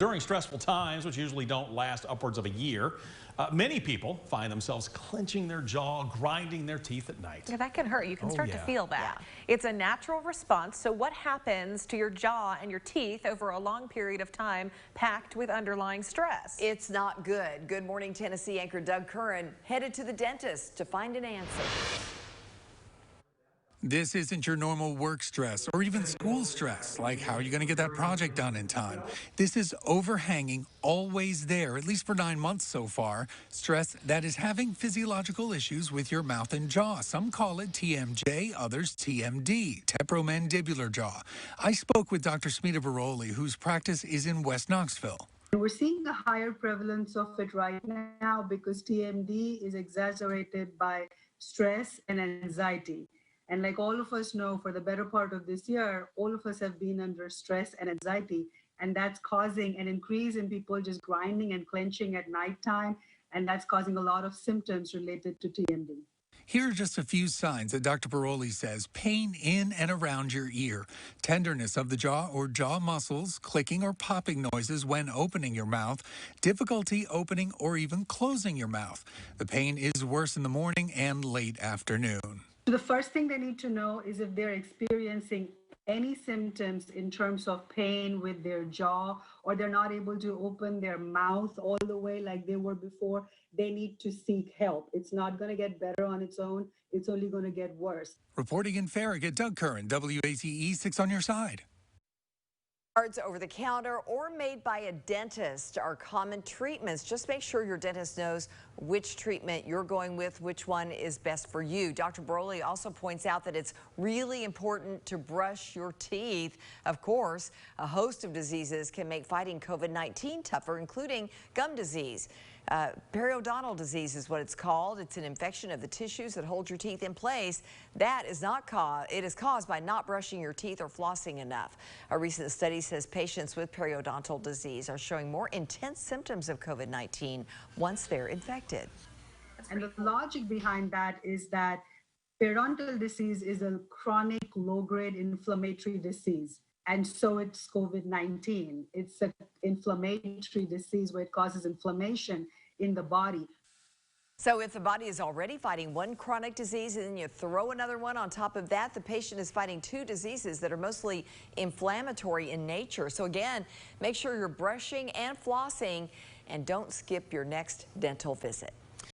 During stressful times, which usually don't last upwards of a year, many people find themselves clenching their jaw, grinding their teeth at night. Yeah, that can hurt. You can start to feel that. Yeah. It's a natural response. So what happens to your jaw and your teeth over a long period of time packed with underlying stress? It's not good. Good Morning Tennessee anchor Doug Curran headed to the dentist to find an answer. This isn't your normal work stress or even school stress, like how are you going to get that project done in time? This is overhanging, always there, at least for 9 months so far. Stress that is having physiological issues with your mouth and jaw. Some call it TMJ, others TMD, temporomandibular jaw. I spoke with Dr. Smita Baroli, whose practice is in West Knoxville. We're seeing a higher prevalence of it right now because TMD is exacerbated by stress and anxiety. And like all of us know, for the better part of this year, all of us have been under stress and anxiety, and that's causing an increase in people just grinding and clenching at nighttime, and that's causing a lot of symptoms related to TMD. Here are just a few signs that Dr. Baroli says: pain in and around your ear, tenderness of the jaw or jaw muscles, clicking or popping noises when opening your mouth, difficulty opening or even closing your mouth. The pain is worse in the morning and late afternoon. The first thing they need to know is if they're experiencing any symptoms in terms of pain with their jaw, or they're not able to open their mouth all the way like they were before, they need to seek help. It's not going to get better on its own. It's only going to get worse. Reporting in Farragut, Doug Curran, WATE 6 on your side. Cards over the counter or made by a dentist are common treatments. Just make sure your dentist knows which treatment you're going with, which one is best for you. Dr. Baroli also points out that it's really important to brush your teeth. Of course, a host of diseases can make fighting COVID-19 tougher, including gum disease. Periodontal disease is what it's called. It's an infection of the tissues that hold your teeth in place. That is it is caused by not brushing your teeth or flossing enough. A recent study says patients with periodontal disease are showing more intense symptoms of COVID-19 once they're infected. And the logic behind that is that periodontal disease is a chronic low-grade inflammatory disease. And so it's COVID-19. It's an inflammatory disease where it causes inflammation in the body. So if the body is already fighting one chronic disease and then you throw another one on top of that, the patient is fighting two diseases that are mostly inflammatory in nature. So again, make sure you're brushing and flossing, and don't skip your next dental visit.